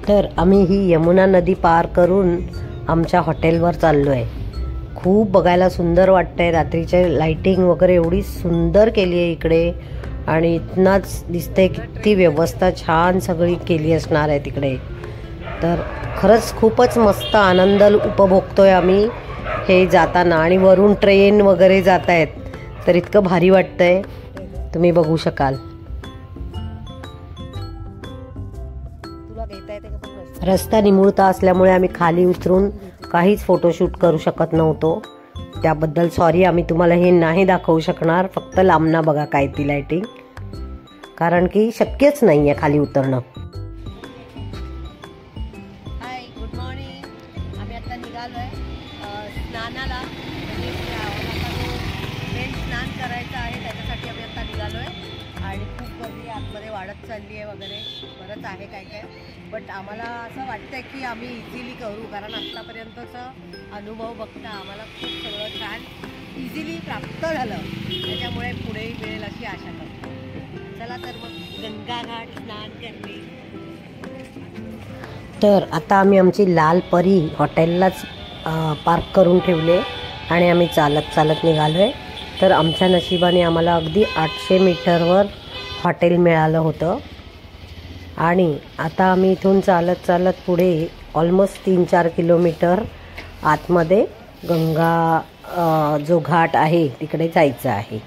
तर आम्ही ही यमुना नदी पार करून आमच्या हॉटेलवर चाललो आहे। खूप बघायला सुंदर वाटतंय, रात्रीचे लाइटिंग वगैरे एवढी सुंदर केली आहे इकडे आणि इतनाच दिसतंय किती व्यवस्था छान सगळी केली असणार आहे तिकडे। तर खरंच खूपच मस्त आनंद उपभोगतोय आम्ही हे जाताना आणि वरून ट्रेन वगैरे जात आहेत, तर इतकं भारी वाटतंय, तुम्ही बघू शकाल। रस्ता निमुळता असल्यामुळे आम्ही खाली उतरून काहीच फोटोशूट करू शकत नव्हतो, त्याबद्दल सॉरी। आम्ही तुम्हाला हे नाही दाखवू शकणार, फक्त लांबना बघा काय ती लाइटिंग, कारण की शक्यच नाहीये खाली उतरणं। हाय, गुड मॉर्निंग। आम्ही आता निघालोय स्नानाला, मेन स्नान करायचं आहे त्याच्यासाठी आम्ही आता निघालोय आणि खूप गर्दी आतमध्ये वाढत चालली आहे वगैरे, बरंच आहे काय काय, बट आम्हाला असं वाटतंय की आम्ही इझिली करू, कारण आत्तापर्यंतचा अनुभव बघता आम्हाला खूप सगळं छान इझिली प्राप्त झालं, त्याच्यामुळे पुढेही मिळेल अशी आशा करतो। चला तर मग गंगा घाट स्नान करणे। तर आता आम्ही आमची लाल परी हॉटेललाच पार्क करून ठेवले आणि आम्ही चालत चालत निघालोय। तर आमच्या नशिबाने आम्हाला अगदी 800 मीटरवर हॉटेल मिळालं होतं आणि आता आम्ही इथून चालत चालत पुढे ऑलमोस्ट 3-4 किलोमीटर आतमध्ये गंगा जो घाट आहे तिकडे जायचं आहे।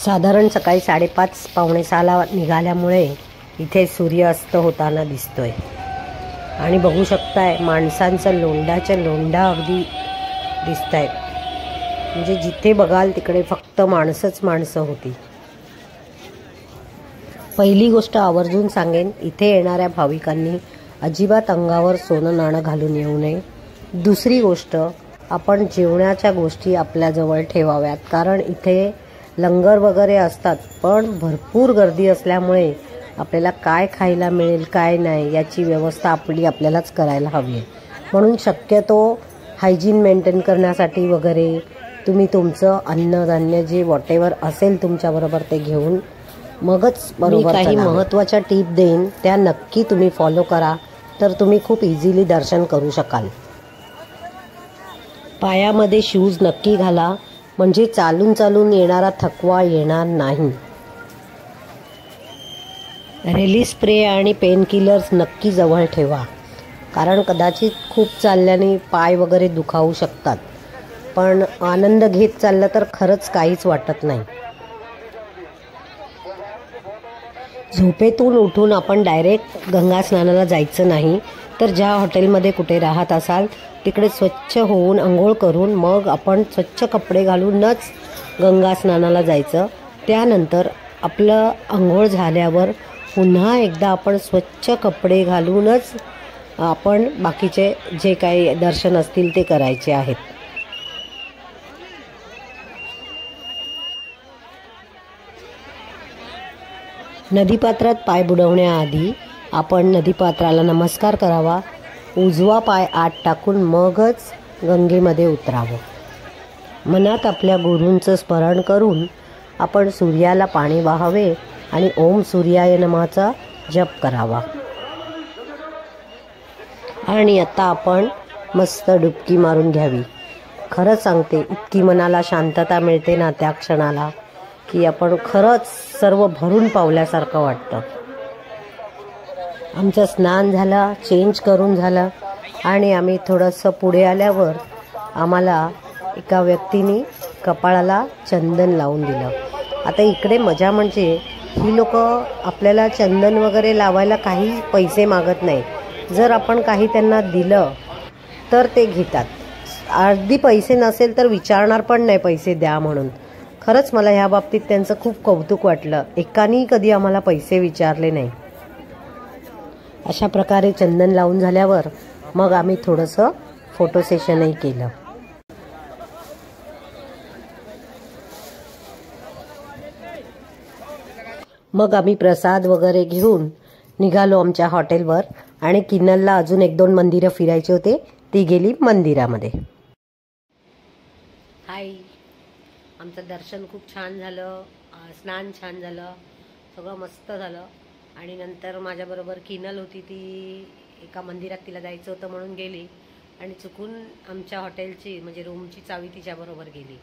साधारण सकाळी 5:30 पावणे 6ला निघाल्यामुळे इथे सूर्यास्त होताना दिसतोय आणि बघू शकताय माणसांचं लोंढाच्या लोंढा अगदी दिसत आहेत, म्हणजे जिथे बघाल तिकडे फक्त माणसंच माणसं होती। पहिली गोष्ट आवर्जून सांगेन, इथे येणाऱ्या भाविकांनी अजिबात अंगावर सोनं नाणं घालून येऊ नये। दुसरी गोष्ट, आपण जेवणाच्या गोष्टी आपल्याजवळ ठेवाव्यात, कारण इथे लंगर वगैरे असतात, पण भरपूर गर्दी असल्यामुळे आपल्याला काय खायला मिळेल काय नाही याची व्यवस्था आपल्यालाच करायला हवी आहे। म्हणून शक्यतो हायजीन मेंटेन करण्यासाठी वगैरे तुम्ही तुमचं अन्नधान्य जे वॉटेवर असेल तुमच्याबरोबर ते घेऊन मगच बरोबर। काही महत्त्वाच्या टिप देईन त्या नक्की तुम्ही फॉलो करा, तर तुम्ही खूप इझिली दर्शन करू शकाल। पायामध्ये शूज नक्की घाला, म्हणजे चालून चालून येणारा थकवा येणार नाही। रिलीफ स्प्रे आणि पेन किलर्स नक्की जवळ ठेवा, कारण कदाचित खूप चालल्याने पाय वगैरे दुखावू शकतात, पण आनंद घेत चाललं तर खरंच काहीच वाटत नाही। झोपेतून उठून आपण डायरेक्ट गंगा स्नानाला जायचं नाही, तर ज्या हॉटेलमध्ये कुठे राहत असाल तिकडे स्वच्छ होऊन अंघोळ करून मग आपण स्वच्छ कपडे घालूनच गंगा स्नानाला जायचं। त्यानंतर आपलं अंघोळ झाल्यावर पुन्हा एकदा आपण स्वच्छ कपडे घालूनच आपण बाकीचे जे काही दर्शन असतील ते करायचे आहेत। नदीपात्रात पाय बुडवण्याआधी आपण नदीपात्राला नमस्कार करावा, उजवा पाय आत टाकून मगच गंगेमध्ये उतरावं। मनात आपल्या गुरूंचं स्मरण करून आपण सूर्याला पाणी वाहावे आणि ओम सूर्याय नमःचा जप करावा। आणि आता आपण मस्त डुबकी मारून घ्यावी। खरं सांगते, इतकी मनाला शांतता मिळते ना त्या क्षणाला, की आपण खरंच सर्व भरून पावल्यासारखं वाटतं। आमचं स्नान झालं, चेंज करून झालं आणि आम्ही थोडंसं पुढे आल्यावर आम्हाला एका व्यक्तीने कपाळाला चंदन लावून दिलं। आता इकडे मजा म्हणजे ही लोक आपल्याला चंदन वगैरे लावायला काही पैसे मागत नाही, जर आपण काही त्यांना दिलं तर ते घेतात। अगदी पैसे नसेल तर विचारणार पण नाही पैसे द्या म्हणून। खरंच मला ह्या बाबतीत त्यांचं खूप कौतुक वाटलं, एकानी कधी आम्हाला पैसे विचारले नाही। अशा प्रकारे चंदन लावून झाल्यावर मग आम्ही थोडंसं फोटो सेशनही केलं। मग आम्ही प्रसाद वगैरे घेऊन निघालो आमच्या हॉटेलवर आणि किन्नरला अजून 1-2 मंदिरं फिरायची होते, ती गेली मंदिरामध्ये। हाय, आमचं दर्शन खूप छान झालं, स्नान छान झालं, सगळं मस्त झालं आणि नंतर माझ्याबरोबर किनल होती, ती एका मंदिरात तिला जायचं होतं म्हणून गेली आणि चुकून आमच्या हॉटेलची म्हणजे रूमची चावी तिच्याबरोबर गेली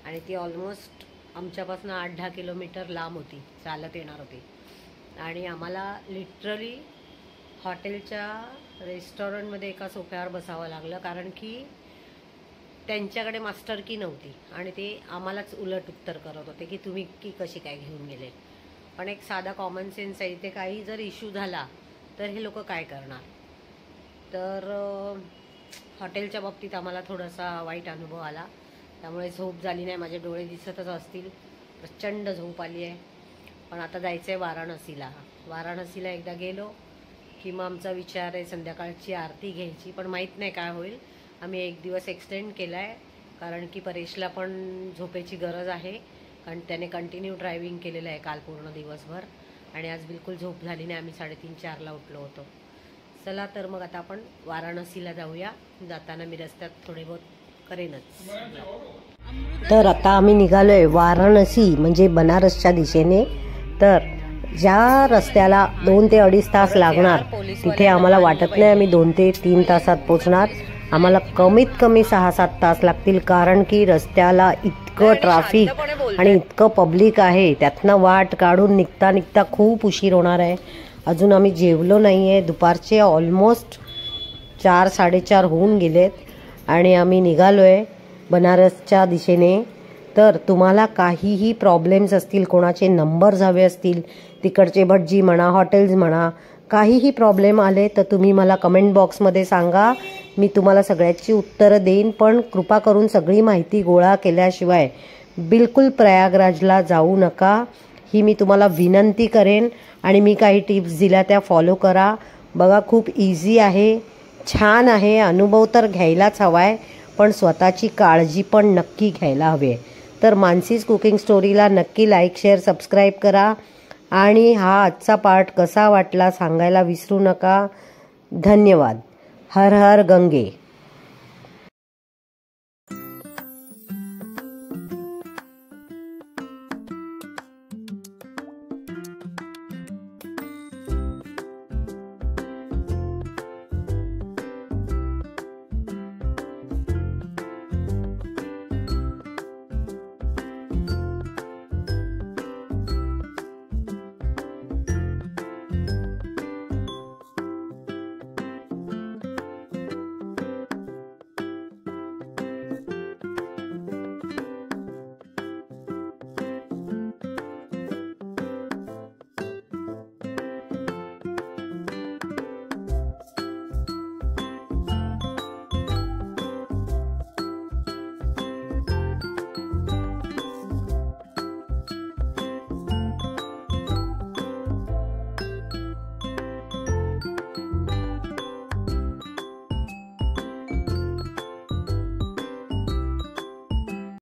आणि ती ऑलमोस्ट आमच्यापासून 8-10 किलोमीटर लांब होती, चालत येणार होती आणि आम्हाला लिटरली हॉटेलच्या रेस्टॉरंटमध्ये एका सोफ्यावर बसावं लागलं, कारण की त्यांच्याकडे मास्टर की नव्हती आणि ते आम्हालाच उलट उत्तर करत होते की तुम्ही की कशी काय घेऊन गेले. पण एक साधा कॉमन सेन्स आहे, इथे काही जर इश्यू झाला तर हे लोक काय करणार. तर हॉटेलच्या बाबतीत आम्हाला थोडासा वाईट अनुभव आला, त्यामुळे झोप झाली नाही. माझे डोळे दिसतच असतील, प्रचंड झोप आली आहे. पण आता जायचं आहे वाराणसीला. वाराणसीला एकदा गेलो की मग आमचा विचार आहे संध्याकाळची आरती घ्यायची, पण माहीत नाही काय होईल. आम्ही एक दिवस एक्सटेंड केला आहे, कारण की परेशला पण झोपेची गरज आहे, कारण त्याने कंटिन्यू ड्रायव्हिंग केलेलं आहे काल पूर्ण दिवसभर आणि आज बिलकुल झोप झाली नाही. आम्ही 3:30-4ला उठलो होतो. चला तर मग आता आपण वाराणसीला जाऊया. जाताना मी रस्त्यात थोडे बहुत करेनच. तर आता आम्ही निघालोय वाराणसी म्हणजे बनारसच्या दिशेने. तर ज्या रस्त्याला 2 ते 2.5 तास लागणार, तिथे आम्हाला वाटत नाही आम्ही 2 ते 3 तासात पोहोचणार. आम्हाला कमीत कमी 6-7 तास लागतील, कारण की रस्त्याला इतकं ट्रॅफिक आणि इतकं पब्लिक आहे. त्यातनं वाट काढून निघता निघता खूप उशीर होणार आहे. अजून आम्ही जेवलो नाही आहे. दुपारचे ऑलमोस्ट 4-4:30 होऊन गेलेत आणि आम्ही निघालो आहे बनारसच्या दिशेने. तर तुम्हाला काहीही प्रॉब्लेम्स असतील, कोणाचे नंबर्स हवे असतील, तिकडचे भटजी म्हणा, हॉटेल्स म्हणा, काहीही प्रॉब्लेम आले तर तुम्ही मला कमेंट बॉक्समध्ये सांगा. मी तुम्हाला सगळ्याची उत्तरं देईन. पण कृपा करून सगळी माहिती गोळा केल्याशिवाय बिलकुल प्रयागराजला जाऊ नका, ही मी तुम्हाला विनंती करेन. आणि मी काही टिप्स दिल्या त्या फॉलो करा. बघा, खूप इझी आहे, छान आहे. अनुभव तर घ्यायलाच हवा आहे, पण स्वतःची काळजी पण नक्की घ्यायला हवी आहे. तर मानसीज कुकिंग स्टोरीला नक्की लाईक, शेअर, सबस्क्राईब करा आणि हा आजचा पार्ट कसा वाटला सांगायला विसरू नका. धन्यवाद. हर हर गंगे.